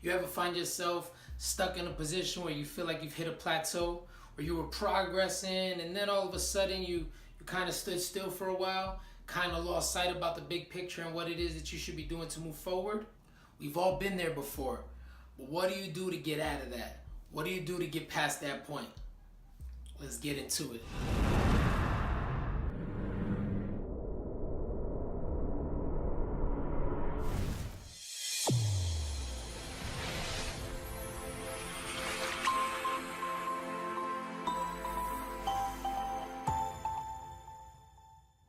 You ever find yourself stuck in a position where you feel like you've hit a plateau, where you were progressing and then all of a sudden you kind of stood still for a while, kind of lost sight about the big picture and what it is that you should be doing to move forward? We've all been there before. But what do you do to get out of that? What do you do to get past that point? Let's get into it.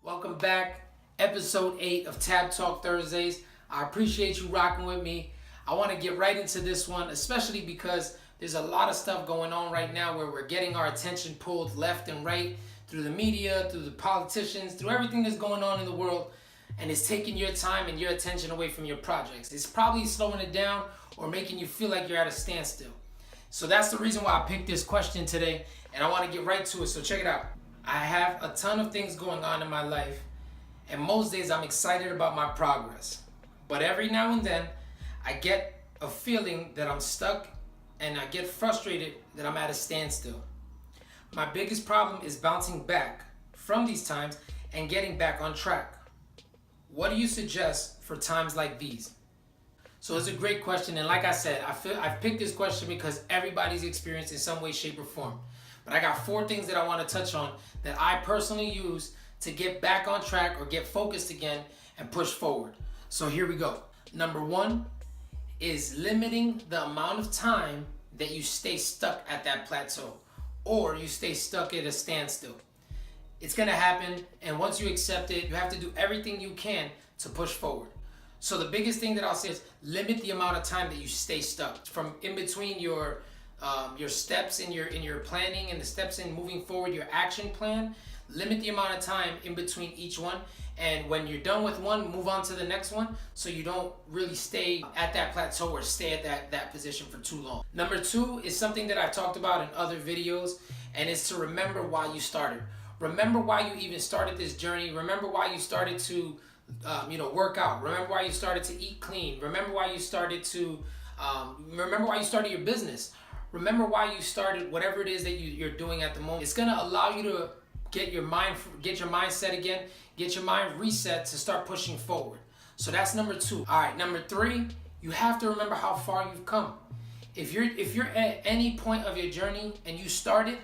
Welcome back, episode 8 of Tab Talk Thursdays. I appreciate you rocking with me. I want to get right into this one, especially because there's a lot of stuff going on right now where we're getting our attention pulled left and right through the media, through the politicians, through everything that's going on in the world, and it's taking your time and your attention away from your projects. It's probably slowing it down or making you feel like you're at a standstill. So that's the reason why I picked this question today, and I want to get right to it. So check it out. I have a ton of things going on in my life, and most days I'm excited about my progress. But every now and then, I get a feeling that I'm stuck, and I get frustrated that I'm at a standstill. My biggest problem is bouncing back from these times and getting back on track. What do you suggest for times like these? So it's a great question, and like I said, I've picked this question because everybody's experienced in some way, shape, or form. But I got 4 things that I want to touch on that I personally use to get back on track or get focused again and push forward. So here we go. Number 1 is limiting the amount of time that you stay stuck at that plateau or you stay stuck at a standstill. It's going to happen, and once you accept it, you have to do everything you can to push forward. So the biggest thing that I'll say is limit the amount of time that you stay stuck. From in between your steps in your planning and the steps in moving forward, your action plan, limit the amount of time in between each one. And when you're done with one, move on to the next one so you don't really stay at that plateau or stay at that position for too long. Number 2 is something that I've talked about in other videos, and it's to remember why you started. Remember why you even started this journey. Remember why you started to work out. Remember why you started to eat clean. Remember why you started your business. Remember why you started whatever it is that you're doing at the moment. It's gonna allow you to get your mindset again, get your mind reset to start pushing forward. So that's number 2. All right, number 3, you have to remember how far you've come. If you're at any point of your journey and you started,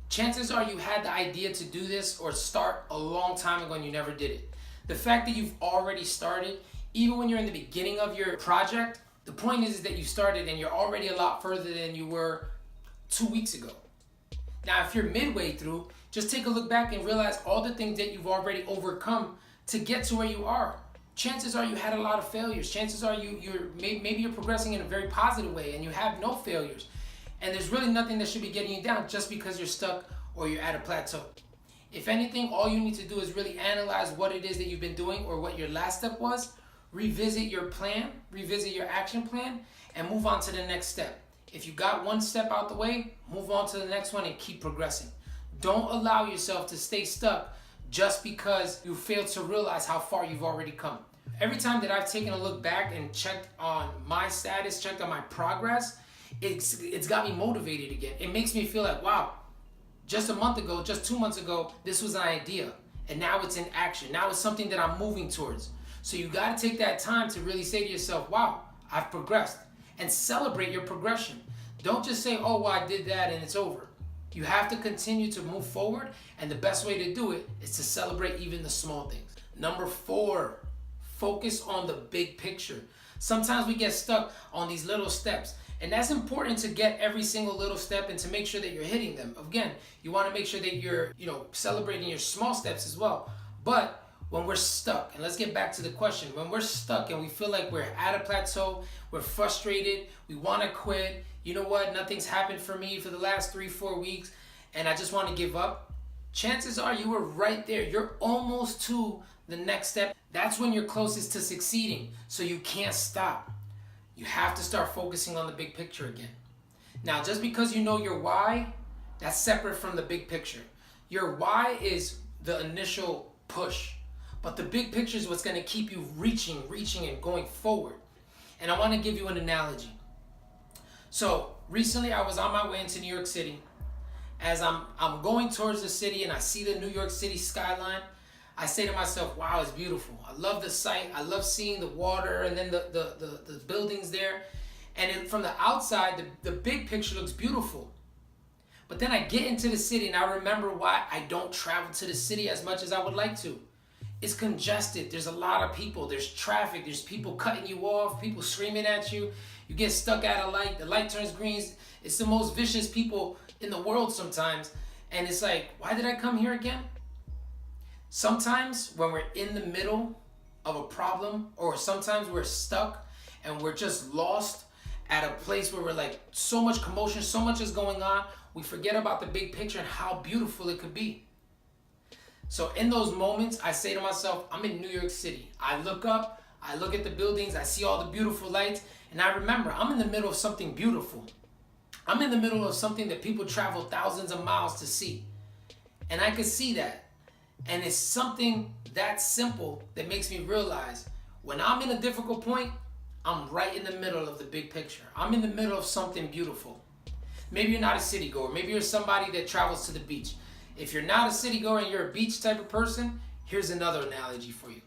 chances are you had the idea to do this or start a long time ago and you never did it. The fact that you've already started, even when you're in the beginning of your project, the point is that you started and you're already a lot further than you were 2 weeks ago. Now, if you're midway through, just take a look back and realize all the things that you've already overcome to get to where you are. Chances are you had a lot of failures. Chances are maybe you're progressing in a very positive way and you have no failures. And there's really nothing that should be getting you down just because you're stuck or you're at a plateau. If anything, all you need to do is really analyze what it is that you've been doing or what your last step was. Revisit your plan, revisit your action plan, and move on to the next step. If you got one step out the way, move on to the next one and keep progressing. Don't allow yourself to stay stuck just because you failed to realize how far you've already come. Every time that I've taken a look back and checked on my status, checked on my progress, it's got me motivated again. It makes me feel like, wow, just a month ago, just 2 months ago, this was an idea, and now it's in action. Now it's something that I'm moving towards. So you got to take that time to really say to yourself, wow, I've progressed, and celebrate your progression. Don't just say, oh, well, I did that and it's over. You have to continue to move forward, and the best way to do it is to celebrate even the small things. Number 4, focus on the big picture. Sometimes we get stuck on these little steps, and that's important to get every single little step and to make sure that you're hitting them. Again, you want to make sure that you're, celebrating your small steps as well. But when we're stuck, and let's get back to the question, when we're stuck and we feel like we're at a plateau, we're frustrated, we want to quit, you know what, nothing's happened for me for the last 3-4 weeks, and I just want to give up, chances are you were right there. You're almost to the next step. That's when you're closest to succeeding, so you can't stop. You have to start focusing on the big picture again. Now, just because you know your why, that's separate from the big picture. Your why is the initial push, but the big picture is what's going to keep you reaching and going forward. And I want to give you an analogy. So recently I was on my way into New York City. As I'm going towards the city and I see the New York City skyline, I say to myself, wow, it's beautiful. I love the sight. I love seeing the water and then the buildings there. And from the outside, the big picture looks beautiful. But then I get into the city and I remember why I don't travel to the city as much as I would like to. It's congested. There's a lot of people. There's traffic. There's people cutting you off, people screaming at you. You get stuck at a light. The light turns green. It's the most vicious people in the world sometimes. And it's like, why did I come here again? Sometimes when we're in the middle of a problem, or sometimes we're stuck and we're just lost at a place where we're like, so much commotion, so much is going on, we forget about the big picture and how beautiful it could be. So in those moments, I say to myself, I'm in New York City. I look up, I look at the buildings, I see all the beautiful lights, and I remember I'm in the middle of something beautiful. I'm in the middle of something that people travel thousands of miles to see. And I can see that. And it's something that simple that makes me realize when I'm in a difficult point, I'm right in the middle of the big picture. I'm in the middle of something beautiful. Maybe you're not a city goer. Maybe you're somebody that travels to the beach. If you're not a city goer and you're a beach type of person, here's another analogy for you.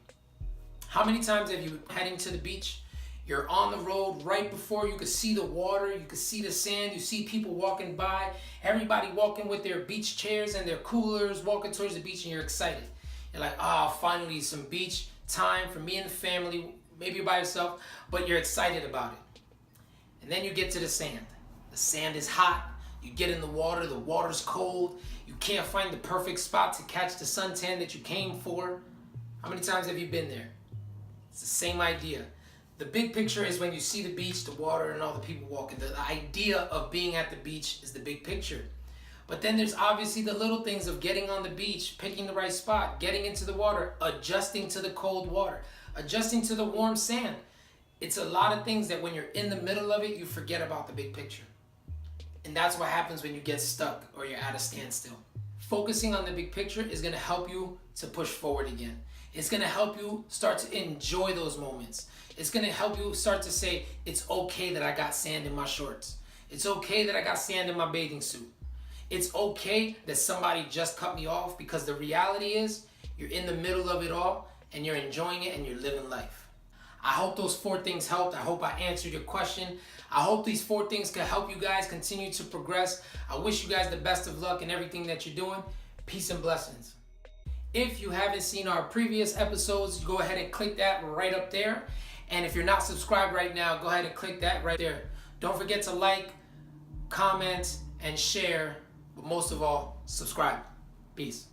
How many times have you heading to the beach? You're on the road right before you could see the water, you could see the sand, you see people walking by, everybody walking with their beach chairs and their coolers, walking towards the beach, and you're excited. You're like, finally some beach time for me and the family, maybe you're by yourself, but you're excited about it. And then you get to the sand. The sand is hot, you get in the water's cold, you can't find the perfect spot to catch the suntan that you came for. How many times have you been there? It's the same idea. The big picture is when you see the beach, the water, and all the people walking. The idea of being at the beach is the big picture. But then there's obviously the little things of getting on the beach, picking the right spot, getting into the water, adjusting to the cold water, adjusting to the warm sand. It's a lot of things that when you're in the middle of it, you forget about the big picture. And that's what happens when you get stuck or you're at a standstill. Focusing on the big picture is going to help you to push forward again. It's going to help you start to enjoy those moments. It's going to help you start to say, it's okay that I got sand in my shorts. It's okay that I got sand in my bathing suit. It's okay that somebody just cut me off, because the reality is you're in the middle of it all and you're enjoying it and you're living life. I hope those 4 things helped. I hope I answered your question. I hope these 4 things can help you guys continue to progress. I wish you guys the best of luck in everything that you're doing. Peace and blessings. If you haven't seen our previous episodes, go ahead and click that right up there. And if you're not subscribed right now, go ahead and click that right there. Don't forget to like, comment, and share. But most of all, subscribe. Peace.